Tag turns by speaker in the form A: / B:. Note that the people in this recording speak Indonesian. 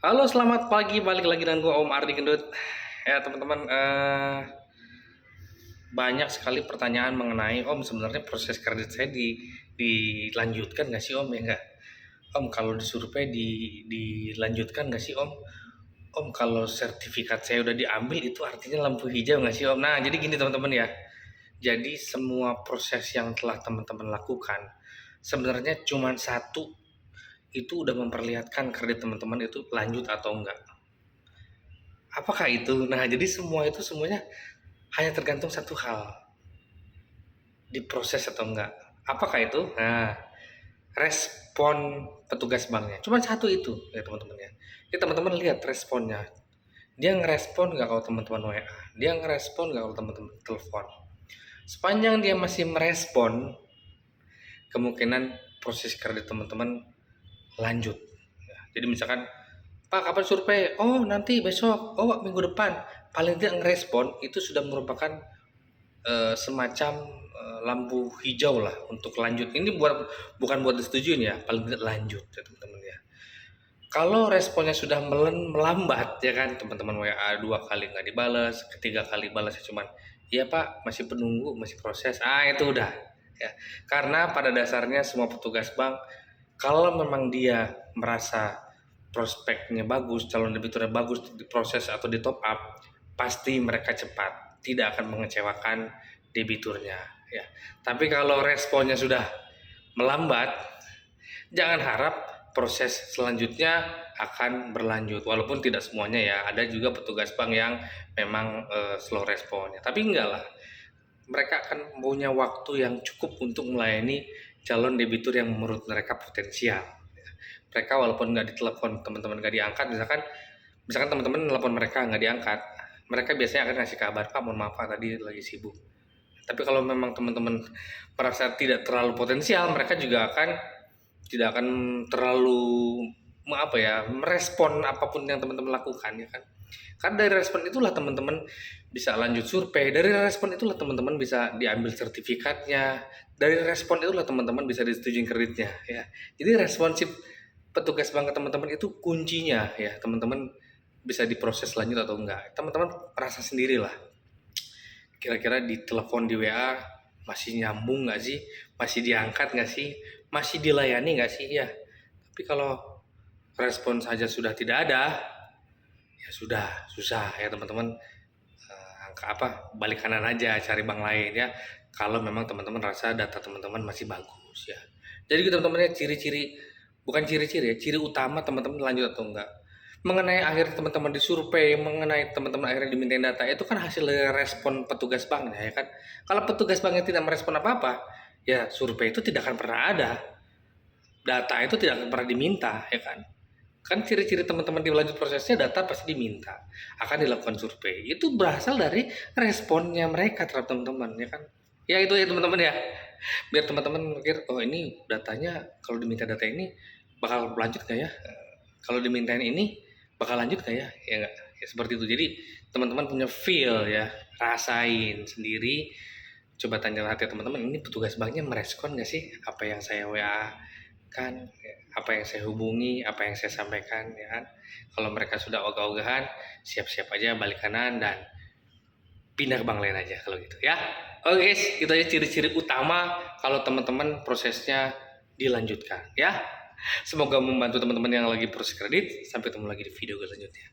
A: Halo, selamat pagi. Balik lagi dengan gua Om Ardi Gendut. Ya, teman-teman, banyak sekali pertanyaan mengenai Om sebenarnya proses kredit saya dilanjutkan nggak sih Om ya nggak? Om kalau disurvei dilanjutkan nggak sih Om? Om kalau sertifikat saya udah diambil itu artinya lampu hijau nggak sih Om? Nah, jadi gini teman-teman ya. Jadi semua proses yang telah teman-teman lakukan sebenarnya cuma satu, itu udah memperlihatkan kredit teman-teman itu lanjut atau enggak. Apakah itu? Nah, jadi semuanya hanya tergantung satu hal, diproses atau enggak. Apakah itu? Nah, respon petugas banknya. Cuma satu itu ya teman-teman ya. Jadi teman-teman lihat responnya. Dia ngerespon nggak kalau teman-teman WA? Dia ngerespon nggak kalau teman-teman telepon? Sepanjang dia masih merespon, kemungkinan proses kredit teman-teman lanjut. Ya, jadi misalkan, Pak kapan survei? Oh nanti besok, oh minggu depan. Paling tidak ngerespon itu sudah merupakan semacam lampu hijau lah untuk lanjut. Ini bukan buat disetujuin ya, paling tidak lanjut ya teman-teman ya. Kalau responnya sudah melambat ya kan, teman-teman WA 2 kali nggak dibalas, ketiga kali balasnya cuman iya Pak masih penunggu masih proses, itu udah ya. Karena pada dasarnya semua petugas bank kalau memang dia merasa prospeknya bagus, calon debiturnya bagus, diproses atau di top up, pasti mereka cepat, tidak akan mengecewakan debiturnya ya. Tapi kalau responnya sudah melambat, jangan harap proses selanjutnya akan berlanjut. Walaupun tidak semuanya ya, ada juga petugas bank yang memang slow responnya. Tapi enggak lah, mereka akan punya waktu yang cukup untuk melayani calon debitur yang menurut mereka potensial. Mereka walaupun nggak ditelepon, teman-teman nggak diangkat, misalkan teman-teman telepon mereka nggak diangkat, mereka biasanya akan ngasih kabar, Pak mohon maaf Pak tadi lagi sibuk. Tapi kalau memang teman-teman merasa tidak terlalu potensial, mereka juga tidak akan terlalu apa ya merespon apapun yang teman-teman lakukan ya kan. Karena dari respon itulah teman-teman bisa lanjut survei, dari respon itulah teman-teman bisa diambil sertifikatnya, dari respon itulah teman-teman bisa disetujui kreditnya ya. Jadi responsif petugas bank ke teman-teman itu kuncinya ya, teman-teman bisa diproses lanjut atau enggak. Teman-teman rasa sendirilah. Kira-kira di telepon di WA masih nyambung nggak sih? Masih diangkat nggak sih? Masih dilayani nggak sih? Ya. Tapi kalau respon saja sudah tidak ada, ya sudah susah ya teman-teman. Angka apa? Balik kanan aja, cari bank lain ya. Kalau memang teman-teman rasa data teman-teman masih bagus ya. Jadi gitu teman-teman ya, ciri-ciri bukan ciri-ciri ya, ciri utama teman-teman lanjut atau enggak. Mengenai akhir teman-teman disurvei, mengenai teman-teman akhirnya dimintain data, itu kan hasil dari respon petugas banknya ya kan. Kalau petugas banknya tidak merespon apa-apa, ya survei itu tidak akan pernah ada. Data itu tidak akan pernah diminta ya kan. Kan ciri-ciri teman-teman di lanjut prosesnya data pasti diminta, akan dilakukan survei. Itu berasal dari responnya mereka terhadap teman-teman ya kan. Ya itu ya teman-teman ya. Biar teman-teman mikir, oh ini datanya kalau diminta data ini bakal lanjut nggak ya? Kalau dimintain ini bakal lanjut nggak ya? Ya nggak. Ya seperti itu. Jadi teman-teman punya feel ya, rasain sendiri. Coba tanya hati teman-teman, ini petugas banknya merespon nggak sih apa yang saya WA kan, apa yang saya hubungi, apa yang saya sampaikan ya kan. Kalau mereka sudah ogah-ogahan, siap-siap aja balik kanan dan pindah ke bank lain aja kalau gitu ya. Oke guys, itu aja ciri-ciri utama kalau teman-teman prosesnya dilanjutkan ya. Semoga membantu teman-teman yang lagi proses kredit. Sampai ketemu lagi di video selanjutnya.